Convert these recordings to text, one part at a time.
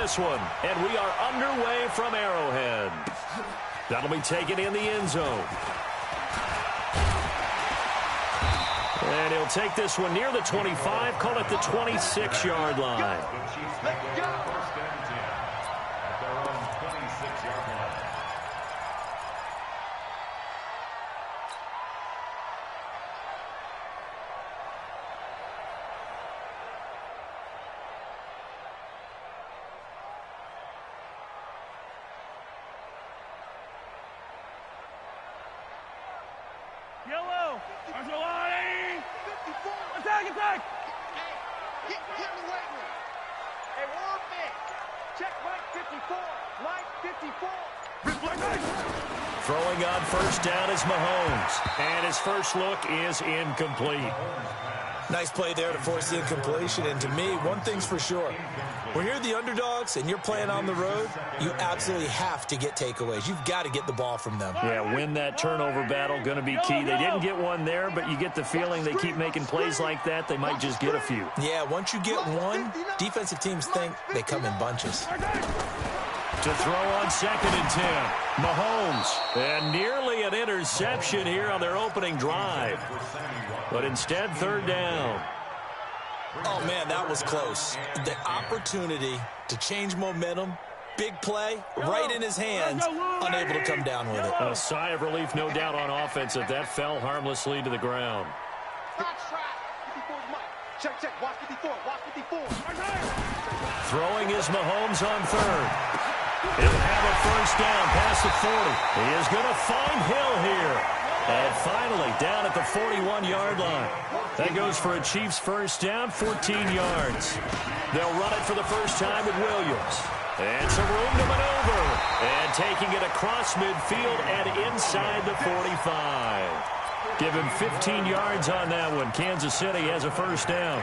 this one. And we are underway from Arrowhead. That'll be taken in the end zone. And he'll take this one near the 25, call it the 26-yard line. Yellow. Arsolani. Attack, attack. Hey, get in the weight room. Hey, we're on mix. Check line 54. Line 54. Throwing on first down is Mahomes. And his first look is incomplete. Nice play there to force the incompletion. And to me, one thing's for sure. When you're the underdogs and you're playing on the road, you absolutely have to get takeaways. You've got to get the ball from them. Yeah, win that turnover battle, going to be key. They didn't get one there, but you get the feeling they keep making plays like that, they might just get a few. Yeah, once you get one, defensive teams think they come in bunches. To throw on second and 10, Mahomes. And nearly an interception here on their opening drive. But instead, third down. Oh, man, that was close. The opportunity to change momentum, big play, right in his hands, unable to come down with it. A sigh of relief, no doubt, on offense that that fell harmlessly to the ground. Check, watch 54, watch 54. Throwing is Mahomes on third. He'll have a first down past the 40. He is going to find Hill here. And finally, down at the 41-yard line. That goes for a Chiefs first down, 14 yards. They'll run it for the first time with Williams. And some room to maneuver. And taking it across midfield and inside the 45. Give him 15 yards on that one. Kansas City has a first down.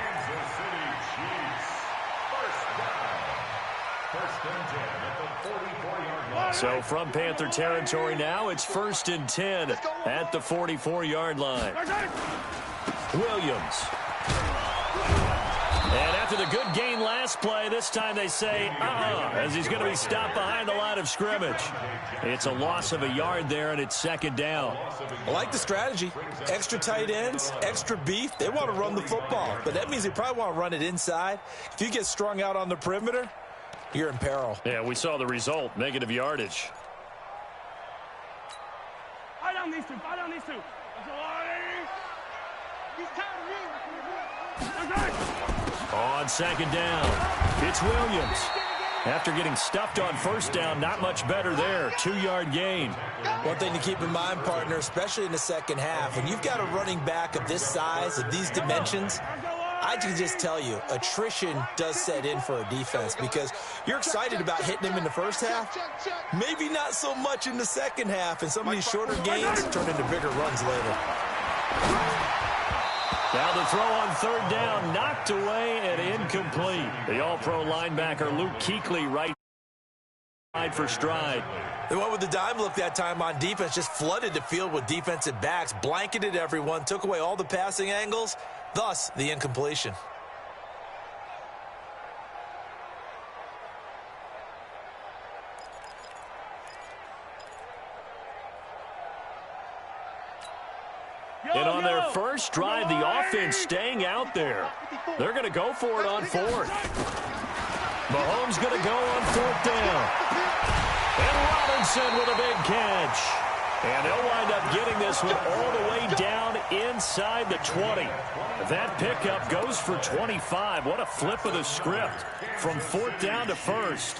So from Panther territory now, it's 1st and 10 at the 44-yard line. Williams. And after the good gain last play, this time they say, as he's going to be stopped behind the line of scrimmage. It's a loss of a yard there, and it's second down. I like the strategy. Extra tight ends, extra beef. They want to run the football, but that means they probably want to run it inside. If you get strung out on the perimeter, you're in peril. Yeah, we saw the result, negative yardage. Fight down these two, fight down these two. He's tired of me. On second down, it's Williams. After getting stuffed on first down, not much better there. 2-yard gain. One thing to keep in mind, partner, especially in the second half, when you've got a running back of this size, of these dimensions, I can just tell you, attrition does set in for a defense because you're excited about hitting him in the first half. Maybe not so much in the second half, and some of these shorter gains turn into bigger runs later. Now the throw on third down, knocked away and incomplete. The all-pro linebacker Luke Kuechly right for stride. They went with the dime look that time on defense, just flooded the field with defensive backs, blanketed everyone, took away all the passing angles, thus the incompletion. And on their first drive, the offense staying out there. They're going to go for it on fourth. Mahomes going to go on fourth down. And Robinson with a big catch. And they'll wind up getting this one all the way down inside the 20. That pickup goes for 25. What a flip of the script from fourth down to first.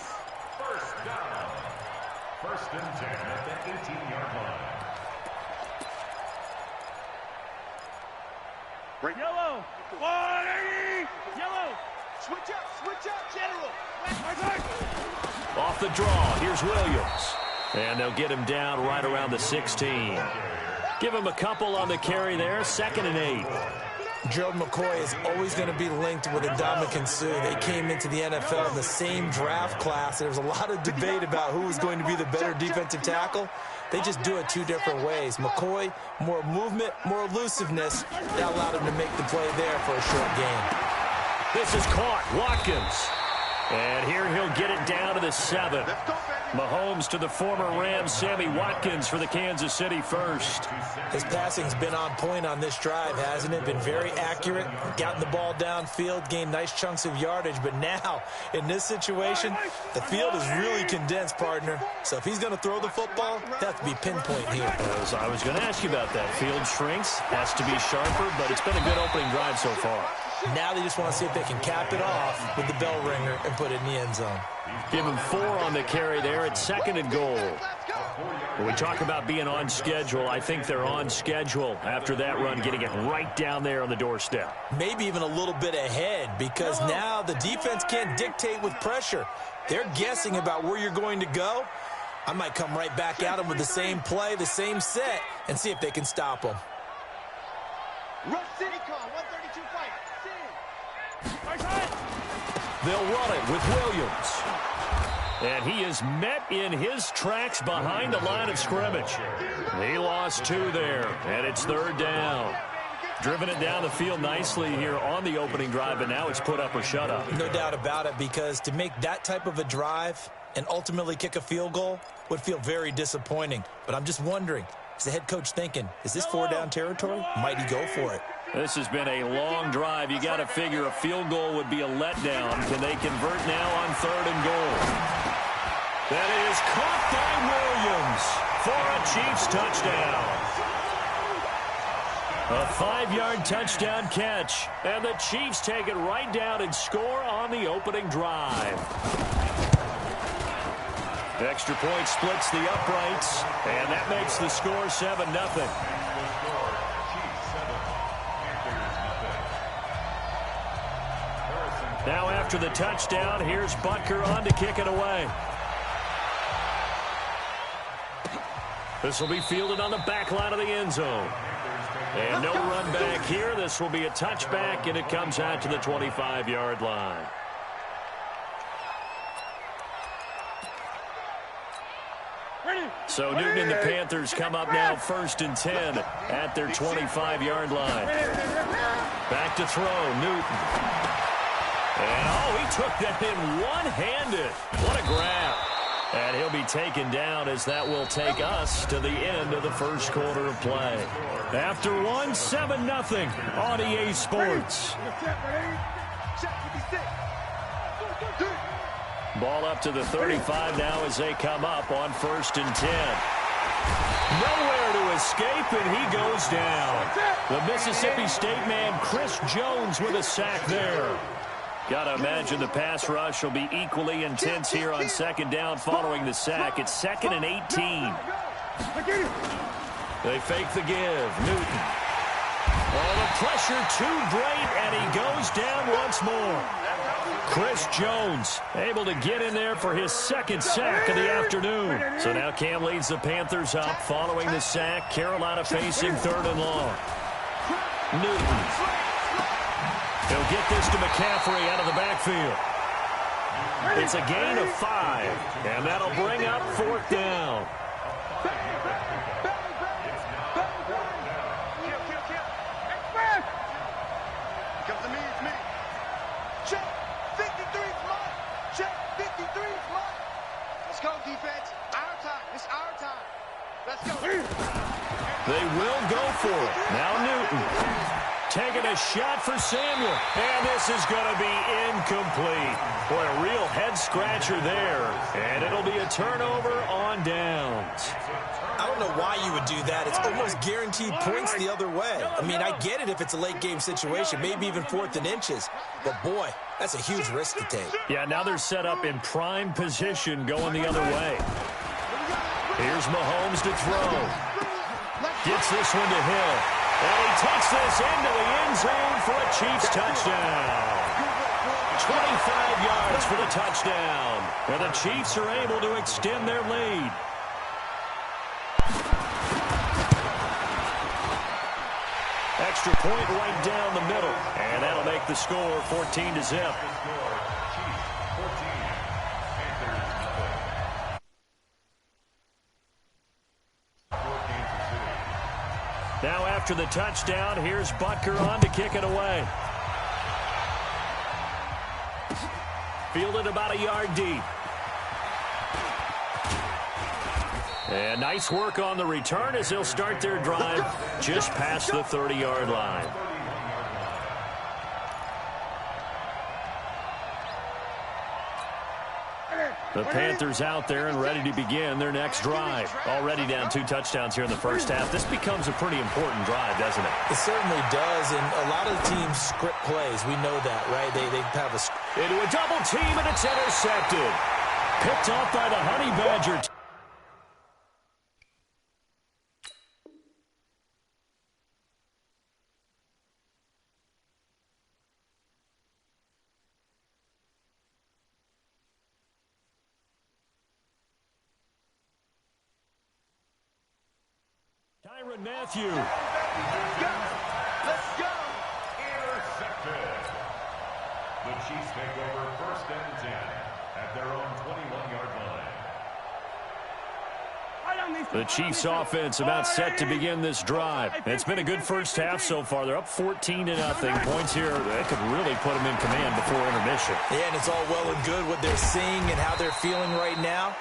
First and 10 at the 18-yard line. Yellow. 180. Yellow. Switch up, General. Off the draw, here's Williams. And they'll get him down right around the 16. Give him a couple on the carry there, 2nd and 8. Gerald McCoy is always going to be linked with Ndamukong Suh. They came into the NFL in the same draft class. There was a lot of debate about who was going to be the better defensive tackle. They just do it two different ways. McCoy, more movement, more elusiveness. That allowed him to make the play there for a short gain. This is caught. Watkins. And here he'll get it down to the 7. Mahomes to the former Rams, Sammy Watkins for the Kansas City first. His passing's been on point on this drive, hasn't it? Been very accurate, gotten the ball downfield, gained nice chunks of yardage. But now, in this situation, the field is really condensed, partner. So if he's going to throw the football, it has to be pinpoint here. I was going to ask you about that. Field shrinks, has to be sharper, but it's been a good opening drive so far. Now they just want to see if they can cap it off with the bell ringer and put it in the end zone. Give him 4 on the carry there at 2nd and goal. When we talk about being on schedule, I think they're on schedule after that run, getting it right down there on the doorstep. Maybe even a little bit ahead, because now the defense can't dictate with pressure. They're guessing about where you're going to go. I might come right back at them with the same play, the same set, and see if they can stop them. Rush City call, 132 fight. They'll run it with Williams. And he is met in his tracks behind the line of scrimmage. He lost 2 there, and it's 3rd down. Driven it down the field nicely here on the opening drive, and now it's put up or shut up. No doubt about it, because to make that type of a drive and ultimately kick a field goal would feel very disappointing. But I'm just wondering, is the head coach thinking, is this 4-down territory? Might he go for it? This has been a long drive. You got to figure a field goal would be a letdown. Can they convert now on 3rd and goal? That is caught by Williams for a Chiefs touchdown. A 5-yard touchdown catch, and the Chiefs take it right down and score on the opening drive. Extra point splits the uprights, and that makes the score 7-0. Now after the touchdown, here's Butker on to kick it away. This will be fielded on the back line of the end zone. And no run back here. This will be a touchback, and it comes out to the 25-yard line. So Newton and the Panthers come up now 1st and 10 at their 25-yard line. Back to throw, Newton. And, he took that in one-handed. What a grab. And he'll be taken down as that will take us to the end of the first quarter of play. After 1, 7-0 on EA Sports. Ball up to the 35 now as they come up on 1st and 10. Nowhere to escape, and he goes down. The Mississippi State man, Chris Jones, with a sack there. Got to imagine the pass rush will be equally intense here on 2nd down following the sack. It's 2nd and 18. They fake the give. Newton. Oh, the pressure too great, and he goes down once more. Chris Jones able to get in there for his 2nd sack of the afternoon. So now Cam leads the Panthers up following the sack. Carolina facing 3rd and long. Newton. He'll get this to McCaffrey out of the backfield. It's a gain of 5, and that'll bring up 4th down. Comes to me, it's me. Check 53's mine. Check 53's mine. Let's go, defense. Our time. It's our time. Let's go. They will go for it. Now Newton. Taking a shot for Samuel. And this is going to be incomplete. Boy, a real head-scratcher there. And it'll be a turnover on downs. I don't know why you would do that. It's almost guaranteed points the other way. I mean, I get it if it's a late-game situation, maybe even 4th and inches. But, boy, that's a huge risk to take. Yeah, now they're set up in prime position going the other way. Here's Mahomes to throw. Gets this one to Hill. And he takes this into the end zone for a Chiefs touchdown. 25 yards for the touchdown. And the Chiefs are able to extend their lead. Extra point right down the middle. And that'll make the score 14-0. Now after the touchdown, here's Butker on to kick it away. fielded about a yard deep. And nice work on the return as they'll start their drive just past the 30-yard line. The Panthers out there and ready to begin their next drive. Already down 2 touchdowns here in the first half. This becomes a pretty important drive, doesn't it? It certainly does, and a lot of the teams script plays. We know that, right? They have a... Into a double team, and it's intercepted. Picked off by the Honey Badger. Tyrann Mathieu. Let's go. Intercepted. The Chiefs take over 1st and 10 at their own 21-yard line. The Chiefs offense about set to begin this drive. It's been a good first half so far. They're up 14-0. Points here that could really put them in command before intermission. Yeah, and it's all well and good what they're seeing and how they're feeling right now.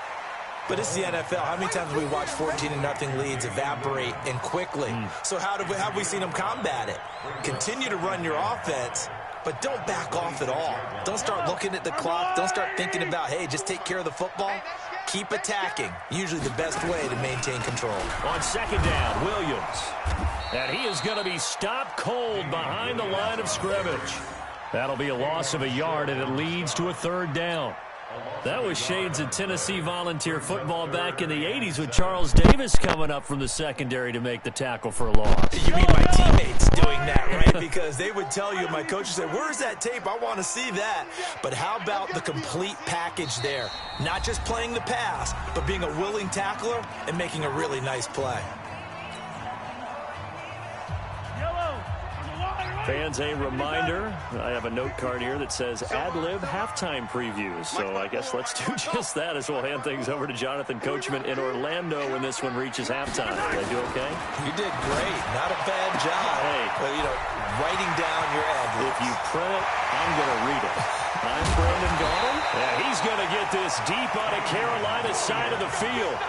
But it's the NFL. How many times have we watched 14-0 leads evaporate and quickly? So how have we seen them combat it? Continue to run your offense, but don't back off at all. Don't start looking at the clock. Don't start thinking about, hey, just take care of the football. Keep attacking. Usually the best way to maintain control. On 2nd down, Williams. And he is going to be stopped cold behind the line of scrimmage. That'll be a loss of a yard, and it leads to a 3rd down. That was shades of Tennessee Volunteer football back in the 80s with Charles Davis coming up from the secondary to make the tackle for a loss. You mean my teammates doing that, right? Because they would tell you, my coach would say, where's that tape? I want to see that. But how about the complete package there? Not just playing the pass, but being a willing tackler and making a really nice play. Fans, a reminder, I have a note card here that says ad-lib halftime previews. So I guess let's do just that as we'll hand things over to Jonathan Coachman in Orlando when this one reaches halftime. Did I do okay? You did great. Not a bad job. Hey. But, writing down your ad-libs. If you print it, I'm going to read it. I'm Brandon Gaudin. Yeah, he's going to get this deep on a Carolina side of the field.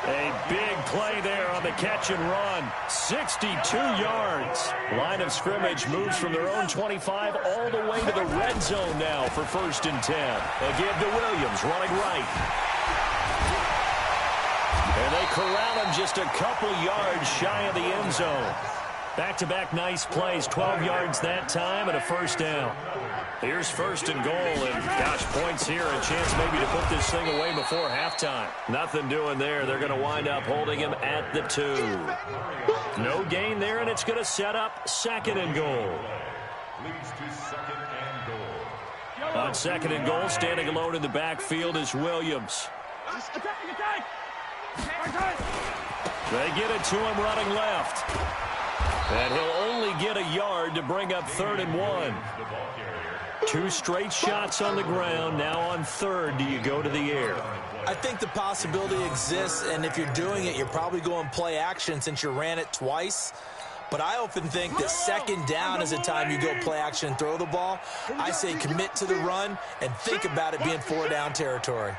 A big play there on the catch and run. 62 yards. Line of scrimmage moves from their own 25 all the way to the red zone now for 1st and 10. Again to Williams running right. And they corral him just a couple yards shy of the end zone. Back-to-back nice plays, 12 yards that time and a 1st down. Here's 1st and goal, and gosh, points here, a chance maybe to put this thing away before halftime. Nothing doing there. They're going to wind up holding him at the 2. No gain there, and it's going to set up 2nd and goal. Leads to 2nd and goal. On 2nd and goal, standing alone in the backfield is Williams. They get it to him running left. And he'll only get a yard to bring up 3rd and 1. 2 straight shots on the ground. Now on 3rd, do you go to the air? I think the possibility exists, and if you're doing it, you're probably going play action since you ran it twice. But I often think that 2nd down is the time you go play action and throw the ball. I say commit to the run and think about it being 4-down territory.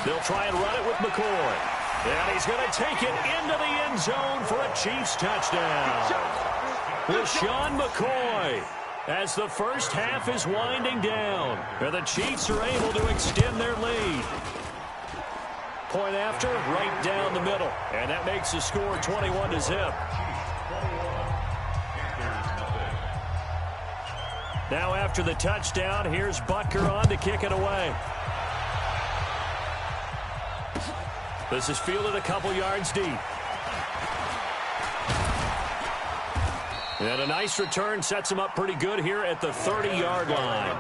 They'll try and run it with McCoy. And he's going to take it into the end zone for a Chiefs touchdown. LaShawn McCoy, as the first half is winding down, and the Chiefs are able to extend their lead. Point after, right down the middle. And that makes the score 21-0. Now after the touchdown, here's Butker on to kick it away. This is fielded a couple yards deep. And a nice return sets him up pretty good here at the 30-yard line.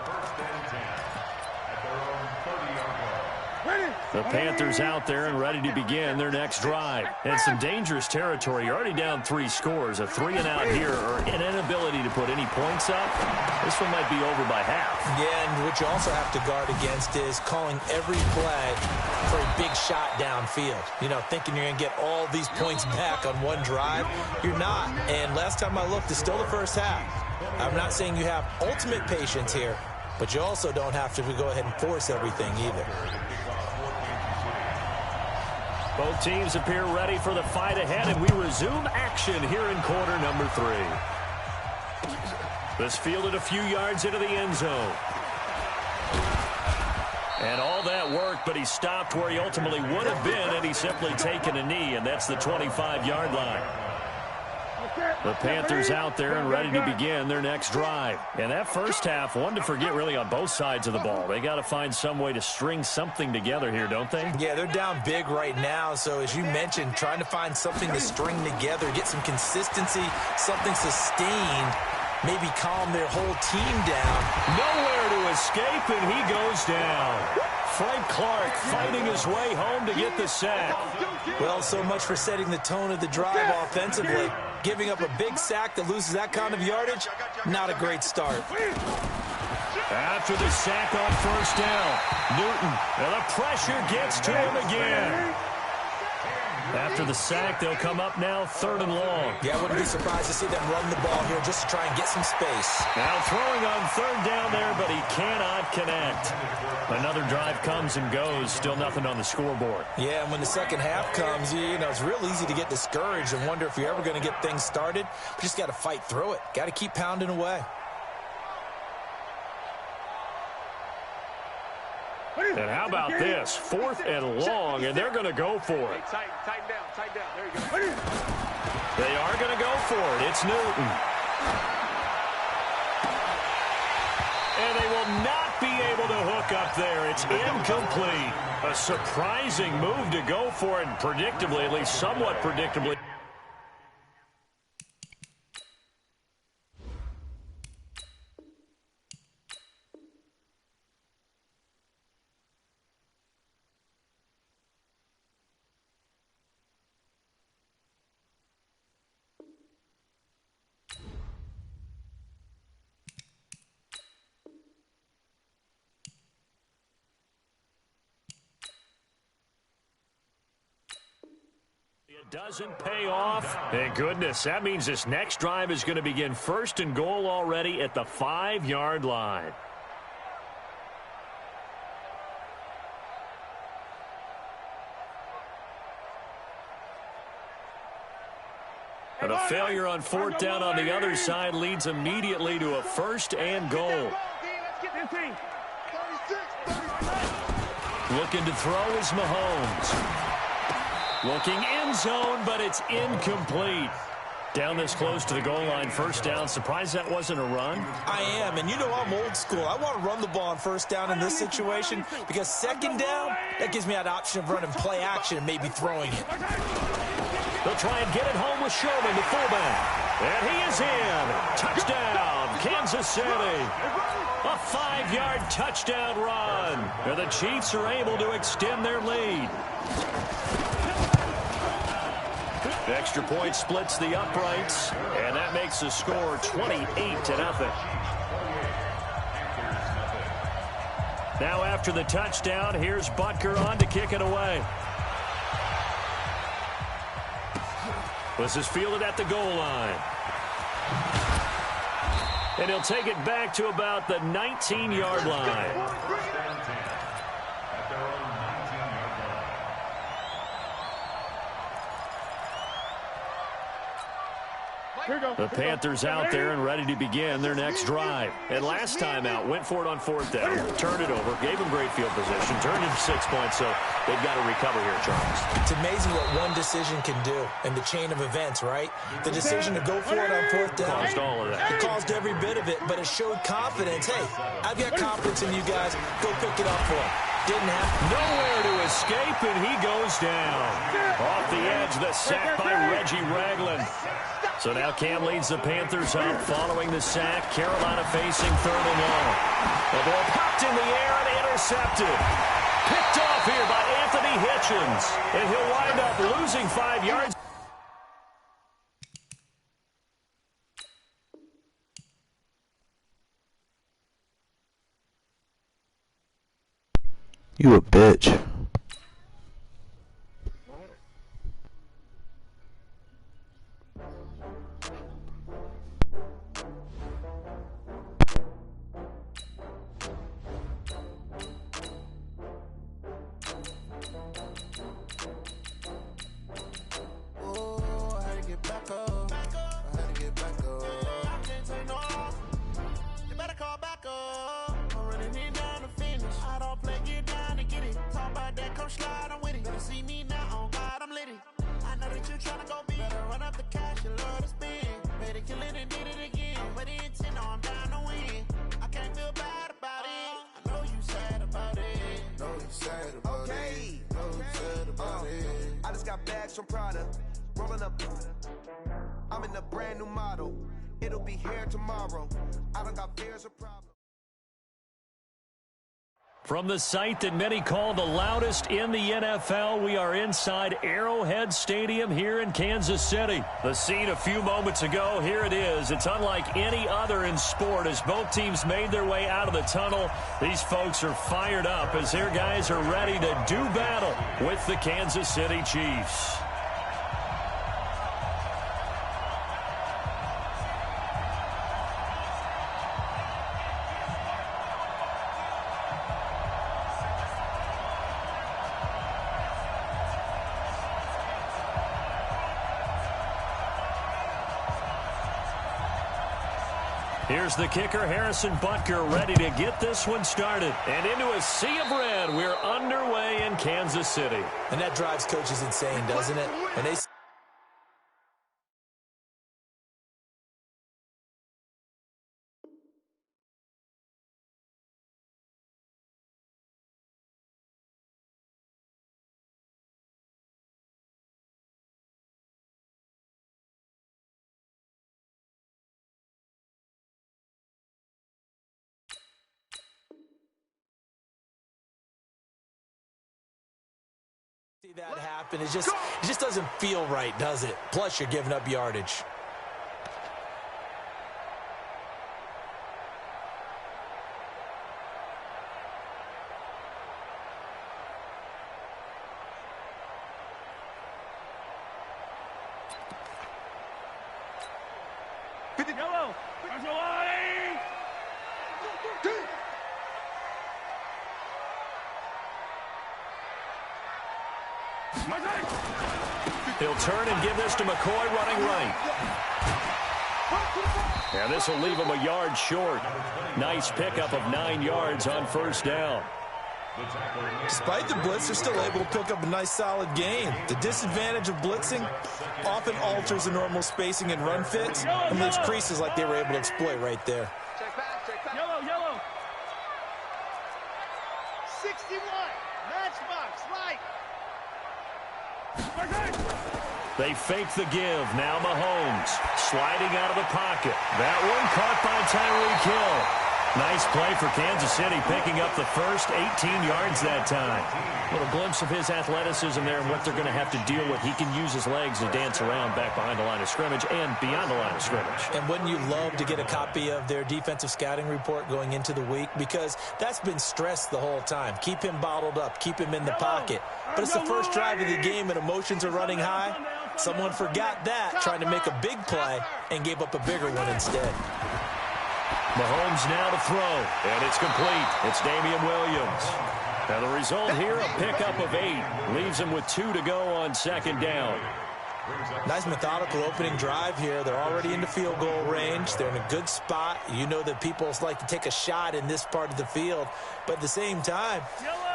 The Panthers out there and ready to begin their next drive. And some dangerous territory. You're already down 3 scores. A 3-and-out here or an inability to put any points up. This one might be over by half. Yeah, and what you also have to guard against is calling every play for a big shot downfield. Thinking you're going to get all these points back on one drive. You're not. And last time I looked, it's still the first half. I'm not saying you have ultimate patience here, but you also don't have to go ahead and force everything either. Both teams appear ready for the fight ahead, and we resume action here in quarter number 3. This fielded a few yards into the end zone. And all that work, but he stopped where he ultimately would have been, and he's simply taken a knee, and that's the 25-yard line. The Panthers out there and ready to begin their next drive. And that first half, one to forget really on both sides of the ball. They got to find some way to string something together here, don't they? Yeah, they're down big right now. So as you mentioned, trying to find something to string together, get some consistency, something sustained, maybe calm their whole team down. Nowhere to escape, and he goes down. Frank Clark fighting his way home to get the sack. Well, so much for setting the tone of the drive offensively. Giving up a big sack that loses that kind of yardage, not a great start. After the sack on first down, Newton, and the pressure gets to him again. After the sack, they'll come up now 3rd and long. Yeah, I wouldn't be surprised to see them run the ball here just to try and get some space. Now throwing on 3rd down there, but he cannot connect. Another drive comes and goes, still nothing on the scoreboard. Yeah, and when the second half comes, you know, it's real easy to get discouraged and wonder if you're ever going to get things started. But just got to fight through it. Got to keep pounding away. And how about this? 4th and long, and they're going to go for it. Tighten down. There you go. They are going to go for it. It's Newton. And they will not be able to hook up there. It's incomplete. A surprising move to go for it, and predictably, at least somewhat predictably. Doesn't pay off. Thank goodness. That means this next drive is going to begin 1st and goal already at the 5-yard line. And a failure on 4th down on the other side leads immediately to a 1st and goal. Looking to throw is Mahomes. Looking end zone, but it's incomplete. Down this close to the goal line, 1st down. Surprised that wasn't a run? I am, and you know I'm old school. I want to run the ball on 1st down in this situation because 2nd down, that gives me that option of running play action and maybe throwing it. They'll try and get it home with Sherman, the fullback. And he is in. Touchdown, Kansas City. A 5-yard touchdown run. And the Chiefs are able to extend their lead. The extra point splits the uprights, and that makes the score 28-0. Now after the touchdown, here's Butker on to kick it away. This is fielded at the goal line. And he'll take it back to about the 19-yard line. The Panthers out there and ready to begin their next drive. And last time out, went for it on 4th down, turned it over, gave them great field position, turned into 6 points, so they've got to recover here, Charles. It's amazing what one decision can do in the chain of events, right? The decision to go for it on 4th down. Caused all of that. It caused every bit of it, but it showed confidence. Hey, I've got confidence in you guys. Go pick it up for him. Didn't happen. Nowhere to escape, and he goes down. Off the edge, the sack by Reggie Ragland. So now Cam leads the Panthers up following the sack. Carolina facing 3rd and long. The ball popped in the air and intercepted. Picked off here by Anthony Hitchens. And he'll wind up losing 5 yards. You a bitch. Flacco. I'm running it down to finish. I don't play, get down to get it. Talk about that, come slide, I'm with it. Better see me now, on God, I'm litty. I know that you tryna go big. Better run up the cash, you love to spend. Better kill it and did it again. I'm with the intent, no, I'm down to win. I can't feel bad about it. I know you sad about it. Know you sad about it. Know you sad about it. I just got bags from Prada. Rolling up. I'm in a brand new model. It'll be here tomorrow. I don't got fears or problems. From the site that many call the loudest in the NFL, we are inside Arrowhead Stadium here in Kansas City. The scene a few moments ago, here it is. It's unlike any other in sport as both teams made their way out of the tunnel. These folks are fired up as their guys are ready to do battle with the Kansas City Chiefs. Here's the kicker, Harrison Butker, ready to get this one started. And into a sea of red, we're underway in Kansas City. And that drives coaches insane, doesn't it? And they... see that happen. It just doesn't feel right, does it? Plus, you're giving up yardage. Yellow. He'll turn and give this to McCoy running right. And this will leave him a yard short. Nice pickup of 9 yards on first down. Despite the blitz, they're still able to pick up a nice, solid gain. The disadvantage of blitzing often alters the normal spacing and run fits and leaves creases like they were able to exploit right there. Yellow, yellow. 61. Matchbox, right. They fake the give. Now Mahomes sliding out of the pocket. That one caught by Tyreek Hill. Nice play for Kansas City, picking up the first 18 yards that time. A little glimpse of his athleticism there and what they're going to have to deal with. He can use his legs to dance around back behind the line of scrimmage and beyond the line of scrimmage. And wouldn't you love to get a copy of their defensive scouting report going into the week? Because that's been stressed the whole time. Keep him bottled up. Keep him in the pocket. But it's the first drive of the game and emotions are running high. Someone forgot that, trying to make a big play, and gave up a bigger one instead. Mahomes now to throw, and it's complete. It's Damian Williams. Now the result here, a pickup of 8. Leaves him with 2 to go on second down. Nice methodical opening drive here. They're already into field goal range. They're in a good spot. You know that people like to take a shot in this part of the field. But at the same time,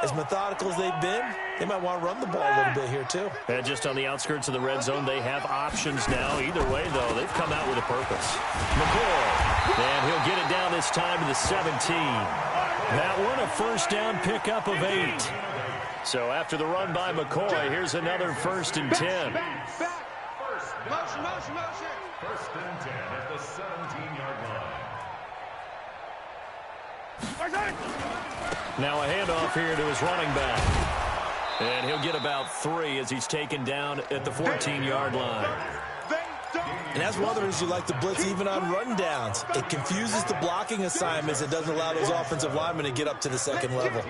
as methodical as they've been, they might want to run the ball a little bit here too. And just on the outskirts of the red zone, they have options now. Either way, though, they've come out with a purpose. McCoy, and he'll get it down this time to the 17. That one, a first down pickup of 8. So after the run by McCoy, here's another 1st and 10. Motion, motion, motion. 1st and 10 at the 17-yard line. Now a handoff here to his running back. And he'll get about 3 as he's taken down at the 14-yard line. And that's one of the reasons you like to blitz even on run downs. It confuses the blocking assignments. It doesn't allow those offensive linemen to get up to the second level.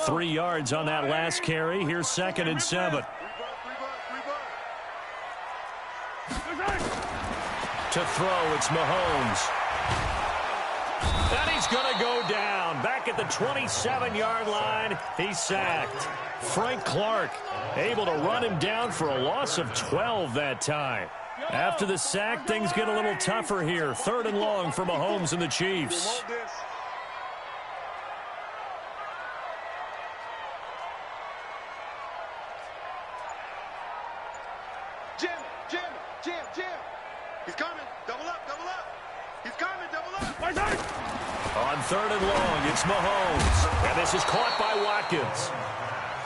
3 yards on that last carry. Here's 2nd and 7. To throw, it's Mahomes. And he's going to go down. Back at the 27-yard line, he's sacked. Frank Clark able to run him down for a loss of 12 that time. After the sack, things get a little tougher here. 3rd and long for Mahomes and the Chiefs. Jim. He's coming. Double up. He's coming, double up. On 3rd and long, it's Mahomes. And this is caught by Watkins.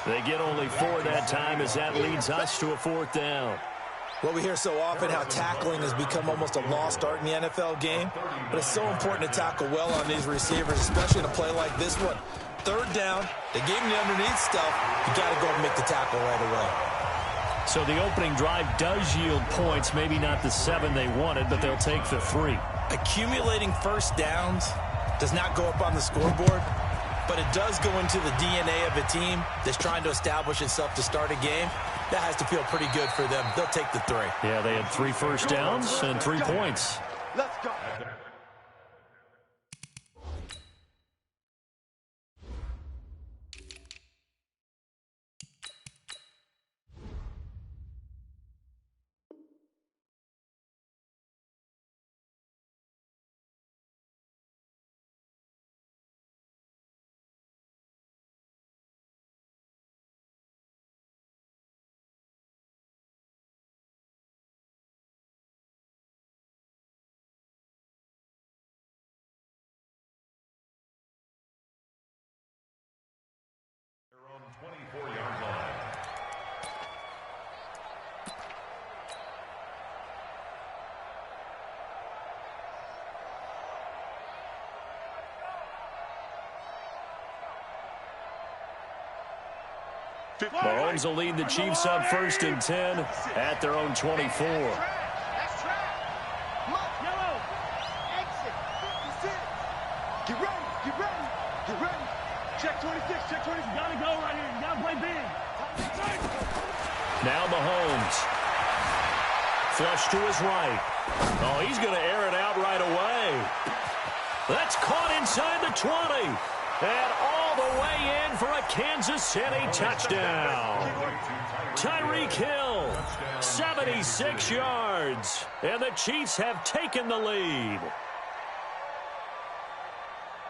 They get only 4 that time as that leads us to a 4th down. Well, we hear so often how tackling has become almost a lost art in the NFL game, but it's so important to tackle well on these receivers, especially in a play like this one. 3rd down, they gave him the underneath stuff. You got to go and make the tackle right away. So the opening drive does yield points, maybe not the 7 they wanted, but they'll take the 3. Accumulating first downs does not go up on the scoreboard, but it does go into the DNA of a team that's trying to establish itself to start a game. That has to feel pretty good for them. They'll take the 3. Yeah, they had 3 first downs and 3 points. Let's go. Their own 24-yard line. Mahomes will lead the Chiefs up 1st and 10 at their own 24. That's track. Yellow. Exit. 56. Get ready. Check 26. You gotta go right here. You gotta play big. Now Mahomes. Flush to his right. Oh, he's going to air it out right away. That's caught inside the 20. And all the way in for a Kansas City touchdown. Tyreek Hill, 76 yards. And the Chiefs have taken the lead.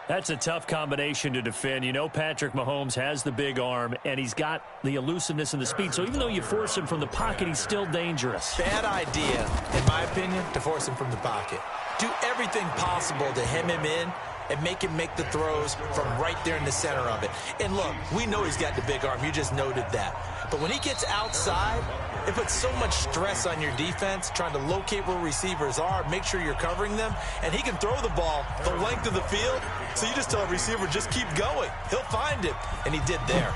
That's a tough combination to defend. You know Patrick Mahomes has the big arm, and he's got the elusiveness and the speed. So even though you force him from the pocket, he's still dangerous. Bad idea, in my opinion, to force him from the pocket. Do everything possible to hem him in and make him make the throws from right there in the center of it. And look, we know he's got the big arm. You just noted that. But when he gets outside, it puts so much stress on your defense trying to locate where receivers are, make sure you're covering them, and he can throw the ball the length of the field. So you just tell a receiver, just keep going. He'll find it, and he did there.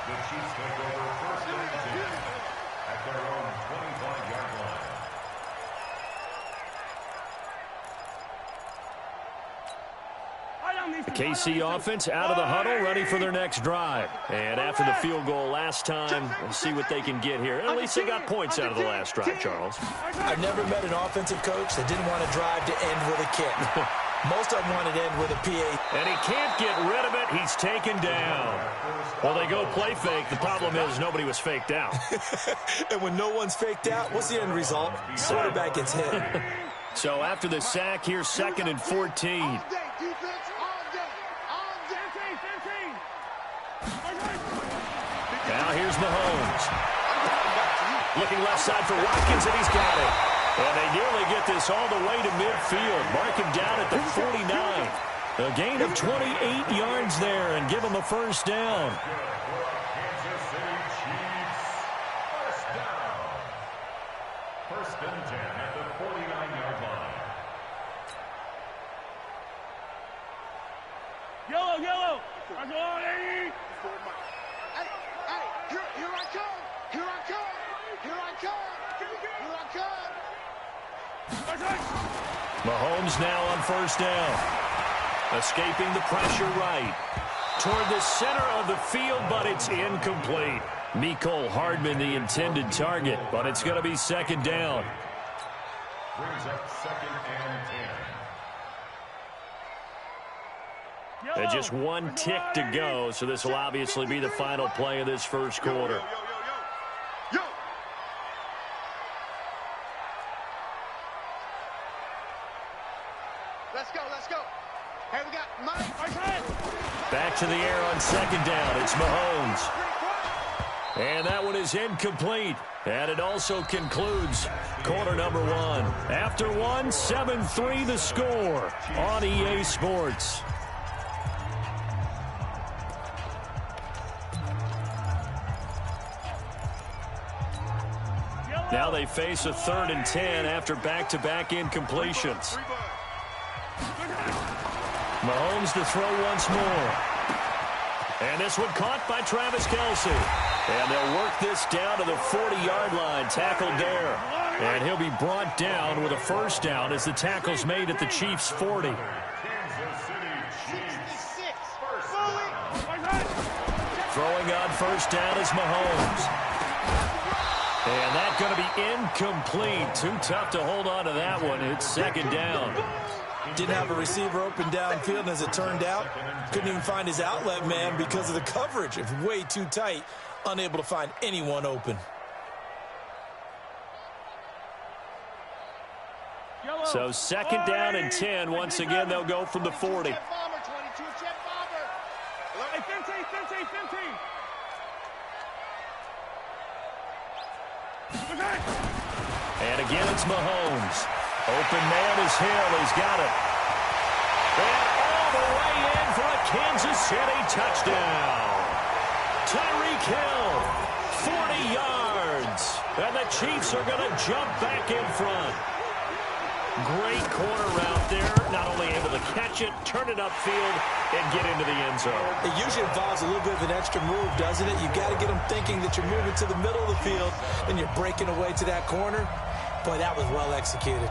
The Chiefs take over 1st and 10 at their own 25-yard line. The KC offense out of the huddle, ready for their next drive. And after the field goal last time, we'll see what they can get here. At least they got points out of the last drive, Charles. I've never met an offensive coach that didn't want to drive to end with a kick. Most of them wanted to end with a PA. And he can't get rid of it. He's taken down. Well, they go play fake. The problem is nobody was faked out. And when no one's faked out, what's the end result? Quarterback gets hit. So after the sack, here's 2nd and 14. All day, defense, all day. Now here's Mahomes. Looking left side for Watkins, and he's got it. And they nearly get this all the way to midfield. Mark him down at the 49. A gain of 28 yards there and give him a 1st down. Kansas City Chiefs. 1st down. 1st and 10 at the 49-yard line. Yellow. Here I come. Mahomes now on 1st down. Escaping the pressure right. Toward the center of the field, but it's incomplete. Mecole Hardman the intended target, but it's going to be 2nd down. Brings up 2nd and 10. And just one tick to go, so this will obviously be the final play of this first quarter. Let's go, let's go. Hey, we got Mike. Back to the air on second down. It's Mahomes. And that one is incomplete. And it also concludes quarter number one. After one, 7-3 the score on EA Sports. Now they face a 3rd and 10 after back-to-back incompletions. Mahomes to throw once more. And this one caught by Travis Kelce. And they'll work this down to the 40-yard line, tackled there. And he'll be brought down with a first down as the tackle's made at the Chiefs' 40. Throwing on first down is Mahomes. And that's going to be incomplete. Too tough to hold on to that one. It's second down. Didn't have a receiver open downfield, and as it turned out, couldn't even find his outlet man because of the coverage. It's way too tight, unable to find anyone open. So second down and 10. Once again, they'll go from the 40. And again, it's Mahomes. Open man is Hill. He's got it. And all the way in for a Kansas City touchdown. Tyreek Hill, 40 yards. And the Chiefs are going to jump back in front. Great corner route there. Not only able to catch it, turn it upfield, and get into the end zone. It usually involves a little bit of an extra move, doesn't it? You've got to get them thinking that you're moving to the middle of the field, and you're breaking away to that corner. Boy, that was well executed.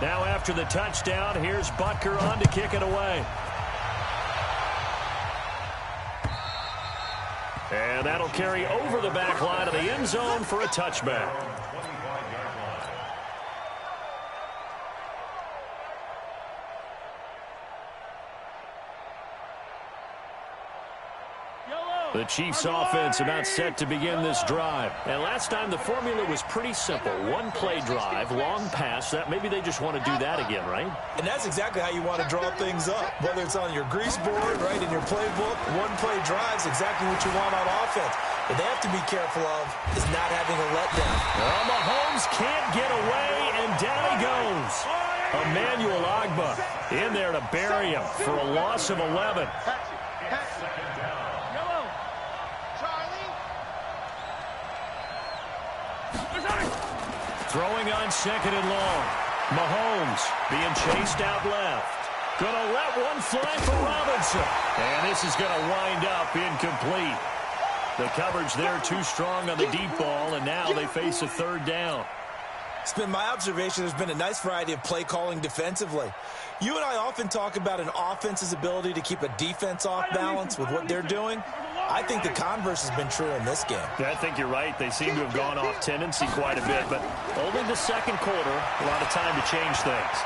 Now after the touchdown, here's Butker on to kick it away. And that'll carry over the back line of the end zone for a touchback. The Chiefs offense about set to begin this drive. And last time the formula was pretty simple. One play drive, long pass. That maybe they just want to do that again, right? And that's exactly how you want to draw things up. Whether it's on your grease board, right, in your playbook, one play drive is exactly what you want on offense. What they have to be careful of is not having a letdown. Well, Mahomes can't get away, and down he goes. Emmanuel Ogbah in there to bury him for a loss of 11. Throwing on second and long. Mahomes being chased out left. Gonna let one fly for Robinson. And this is gonna wind up incomplete. The coverage there too strong on the deep ball, and now they face a third down. It's been my observation there's been a nice variety of play calling defensively. You and I often talk about an offense's ability to keep a defense off balance with what they're doing. I think the converse has been true in this game. Yeah, I think you're right. They seem to have gone off tendency quite a bit, but only the second quarter, a lot of time to change things.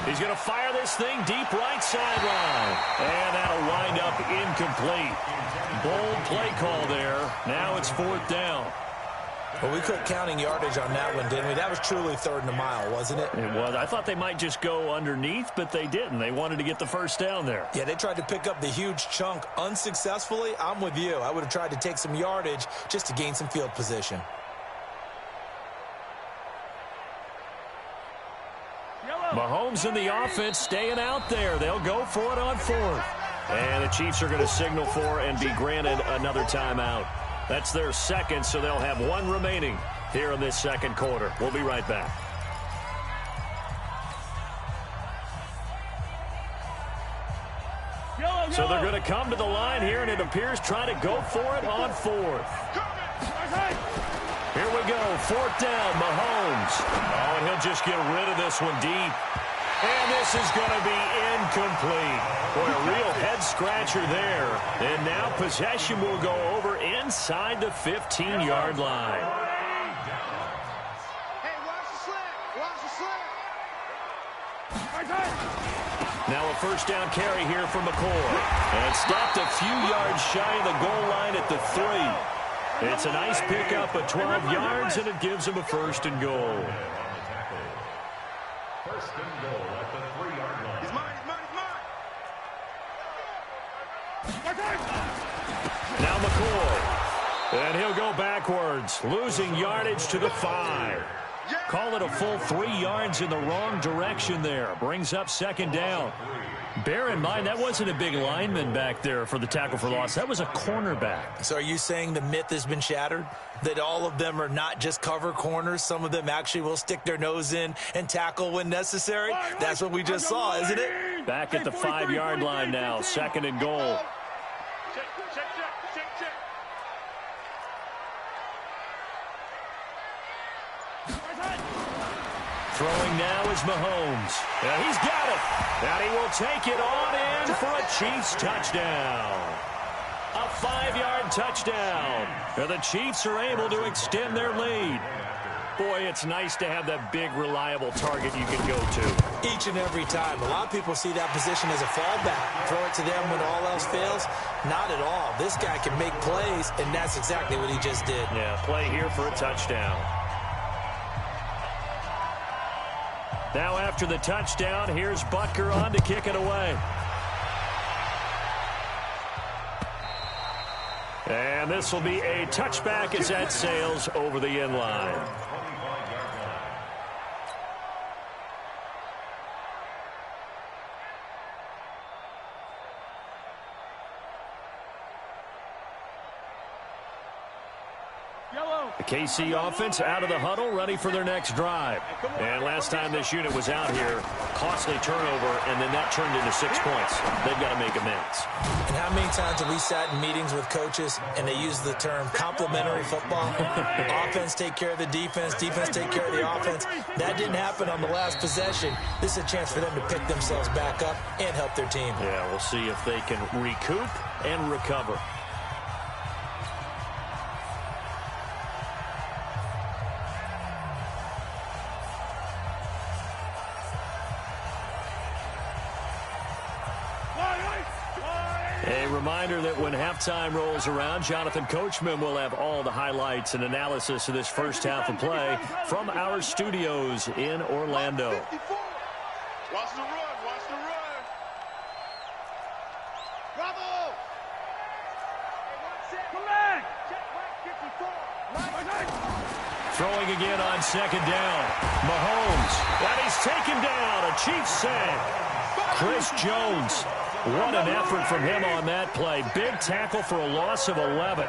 He's going to fire this thing deep right sideline, and that'll wind up incomplete. Bold play call there. Now it's fourth down. Well, we quit counting yardage on that one, didn't we? That was truly third and a mile, wasn't it? It was. I thought they might just go underneath, but they didn't. They wanted to get the first down there. Yeah, they tried to pick up the huge chunk unsuccessfully. I'm with you. I would have tried to take some yardage just to gain some field position. Mahomes and the offense staying out there. They'll go for it on fourth. And the Chiefs are going to signal for and be granted another timeout. That's their second, so they'll have one remaining here in this second quarter. We'll be right back. So they're going to come to the line here, and it appears trying to go for it on fourth. Here we go, fourth down, Mahomes. Oh, and he'll just get rid of this one deep. And this is going to be incomplete. Boy, a real head-scratcher there. And now possession will go over inside the 15-yard line. Hey, first down carry here for McCoy. And stopped a few yards shy of the goal line at the 3. It's a nice pickup of 12 yards, and it gives him a first and goal. First and goal at the 3-yard line. He's mine, he's mine, he's mine. Now McCoy. And he'll go backwards, losing yardage to the 5. Call it a full 3 yards in the wrong direction there. Brings up second down. Bear in mind, that wasn't a big lineman back there for the tackle for loss. That was a cornerback. So are you saying the myth has been shattered? That all of them are not just cover corners? Some of them actually will stick their nose in and tackle when necessary? That's what we just saw, isn't it? Back at the 5-yard line now. Second and goal. Check, check, check, check, check. Throwing now is Mahomes. And he's got it. And he will take it on in for a Chiefs touchdown. A 5-yard touchdown. And the Chiefs are able to extend their lead. Boy, it's nice to have that big, reliable target you can go to. Each and every time. A lot of people see that position as a fallback. Throw it to them when all else fails. Not at all. This guy can make plays, and that's exactly what he just did. Yeah, play here for a touchdown. Now after the touchdown, here's Butker on to kick it away. And this will be a touchback as that sails over the end line. The KC offense out of the huddle, ready for their next drive. And last time this unit was out here, costly turnover, and then that turned into 6 points. They've got to make amends. And how many times have we sat in meetings with coaches and they use the term complementary football? Offense take care of the defense, defense take care of the offense. That didn't happen on the last possession. This is a chance for them to pick themselves back up and help their team. Yeah, we'll see if they can recoup and recover. A reminder that when halftime rolls around, Jonathan Coachman will have all the highlights and analysis of this first half of play from our studios in Orlando. Watch the run, watch the run. Bravo! Come back! Throwing again on second down. Mahomes, and he's taken down. A Chiefs sack. Chris Jones. What an effort from him on that play. Big tackle for a loss of 11.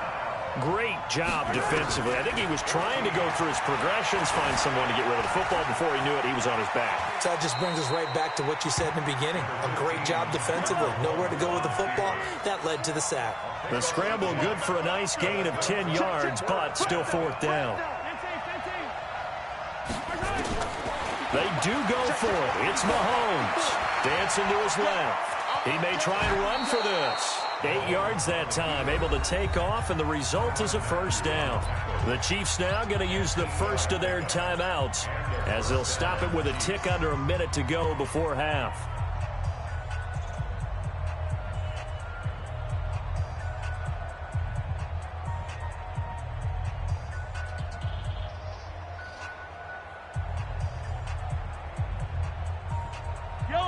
Great job defensively. I think he was trying to go through his progressions, find someone to get rid of the football. Before he knew it, he was on his back. So that just brings us right back to what you said in the beginning. A great job defensively. Nowhere to go with the football. That led to the sack. The scramble good for a nice gain of 10 yards, but still fourth down. They do go for it. It's Mahomes. Dancing to his left. He may try and run for this. 8 yards that time, able to take off, and the result is a first down. The Chiefs now going to use the first of their timeouts as they'll stop it with a tick under a minute to go before half.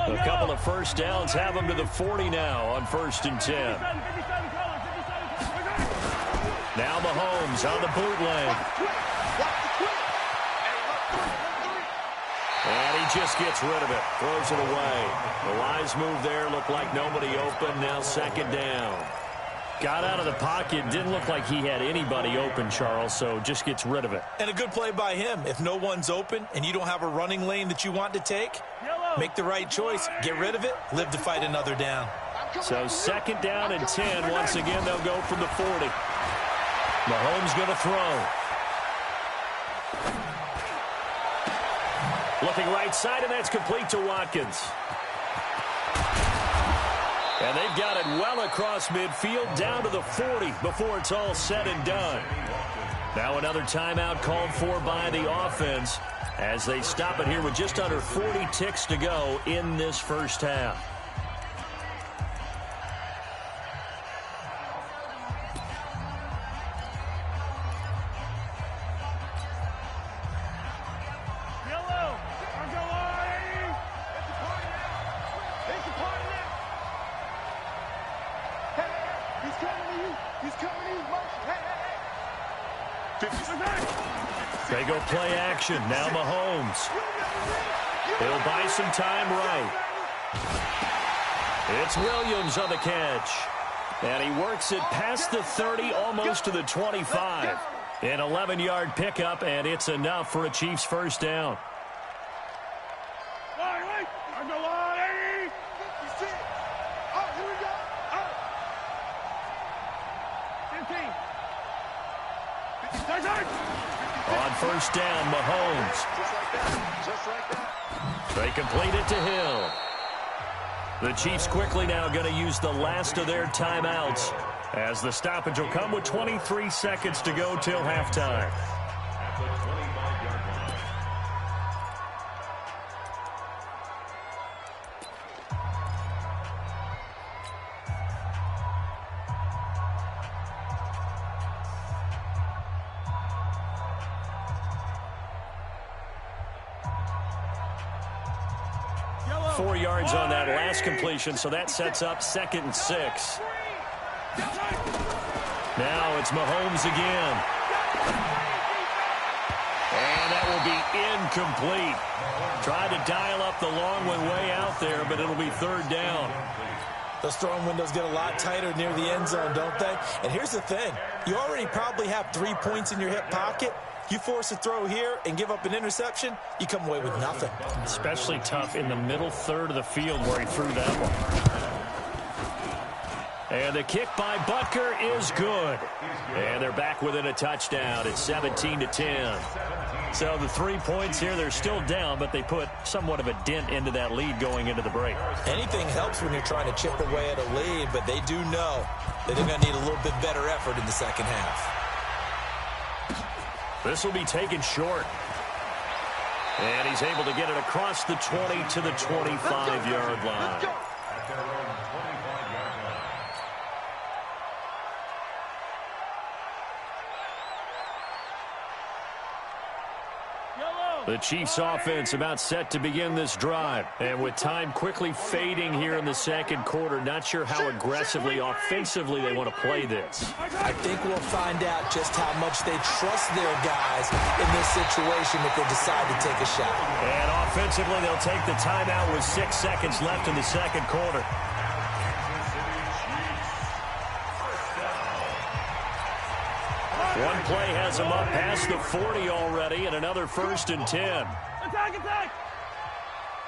A couple of first downs have them to the 40 now on 1st and 10. Now Mahomes on the bootleg. And he just gets rid of it. Throws it away. The wise move there. Looked like nobody open. Now second down. Got out of the pocket. Didn't look like he had anybody open, Charles, so just gets rid of it. And a good play by him. If no one's open and you don't have a running lane that you want to take, make the right choice. Get rid of it. Live to fight another down. So second down and 10. Once again, they'll go from the 40. Mahomes going to throw. Looking right side, and that's complete to Watkins. And they've got it well across midfield down to the 40 before it's all said and done. Now another timeout called for by the offense as they stop it here with just under 40 ticks to go in this first half. He's coming to you. Motion. Hey, hey, hey. They go play action. Now Mahomes. He'll buy some time right. It's Williams on the catch. And he works it past the 30, almost to the 25. An 11-yard pickup, and it's enough for a Chiefs first down. On first down, Mahomes. Just like that. They complete it to Hill. The Chiefs quickly now going to use the last of their timeouts, as the stoppage will come with 23 seconds to go till halftime. At the 25-yard line. 4 yards on that last completion, so that sets up 2nd and 6. Now it's Mahomes again. And that will be incomplete. Tried to dial up the long one way out there, but it'll be 3rd down. Those throwing windows get a lot tighter near the end zone, don't they? And here's the thing. You already probably have 3 points in your hip pocket. You force a throw here and give up an interception, you come away with nothing. Especially tough in the middle third of the field where he threw that one. And the kick by Butker is good. And they're back within a touchdown. It's 17-10. So the 3 points here, they're still down, but they put somewhat of a dent into that lead going into the break. Anything helps when you're trying to chip away at a lead, but they do know that they're going to need a little bit better effort in the second half. This will be taken short. And he's able to get it across the 20 to the 25-yard line. At their own 25-yard line. The Chiefs offense about set to begin this drive. And with time quickly fading here in the second quarter, not sure how aggressively, offensively they want to play this. I think we'll find out just how much they trust their guys in this situation if they decide to take a shot. And offensively, they'll take the timeout with 6 seconds left in the second quarter. One play has him up past the 40 already, and another 1st and 10. Attack, attack!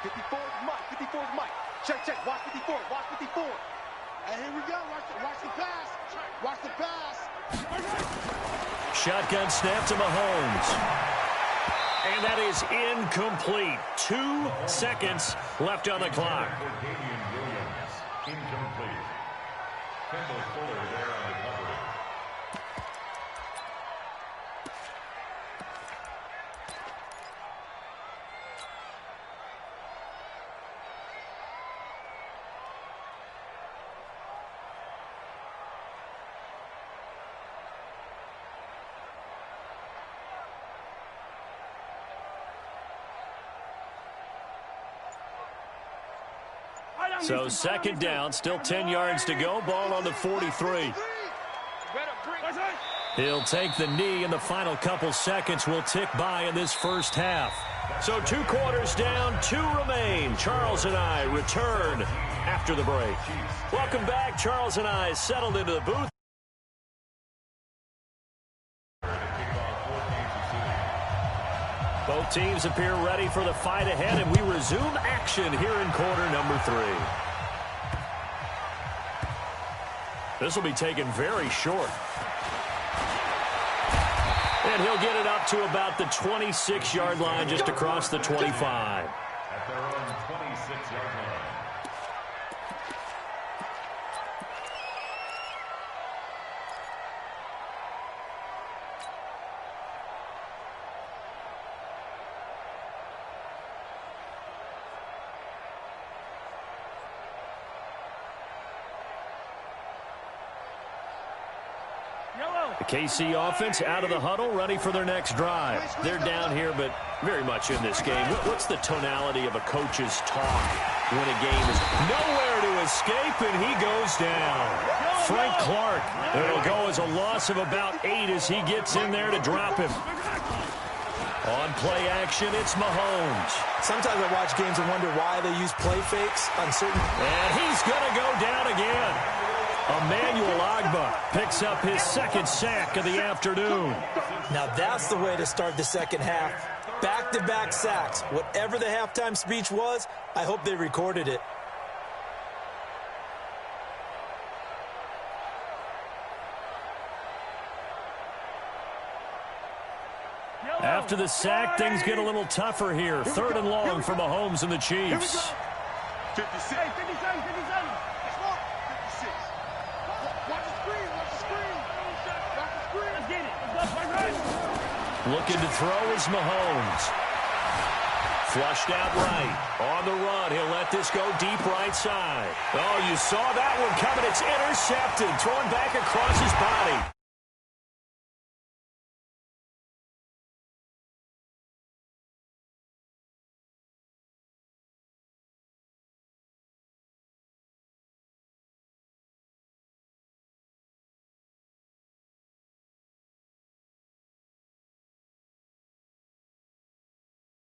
54 is Mike. 54 is Mike. Check, check. Watch 54. Watch 54. And here we go. Watch the pass. Watch the pass. Shotgun snap to Mahomes. And that is incomplete. 2 seconds left on the clock. Williams, incomplete. Kendall Fuller there on the cover. So 2nd down, still 10 yards to go. Ball on the 43. He'll take the knee, and the final couple seconds will tick by in this first half. So 2 quarters down, 2 remain. Charles and I return after the break. Welcome back. Charles and I settled into the booth. Both teams appear ready for the fight ahead, and we resume action here in quarter number 3. This will be taken very short. And he'll get it up to about the 26-yard line, just across the 25. At their own 26-yard line. The KC offense out of the huddle, ready for their next drive. They're down here, but very much in this game. What's the tonality of a coach's talk when a game is nowhere to escape, and he goes down. Frank Clark. It'll go as a loss of about 8 as he gets in there to drop him. On play action, it's Mahomes. Sometimes I watch games and wonder why they use play fakes on certain... And he's going to go down again. Emmanuel Ogbah picks up his second sack of the afternoon. Now that's the way to start the second half. Back-to-back sacks. Whatever the halftime speech was, I hope they recorded it. After the sack, things get a little tougher here. 3rd and long for Mahomes and the Chiefs. 56. Hey, 57, 57. That's one. 56. Watch the screen, watch the screen. Watch the screen. Let's get it. Let's go, right. Looking to throw is Mahomes. Flushed out right. On the run, he'll let this go deep right side. Oh, you saw that one coming. It's intercepted. Thrown back across his body.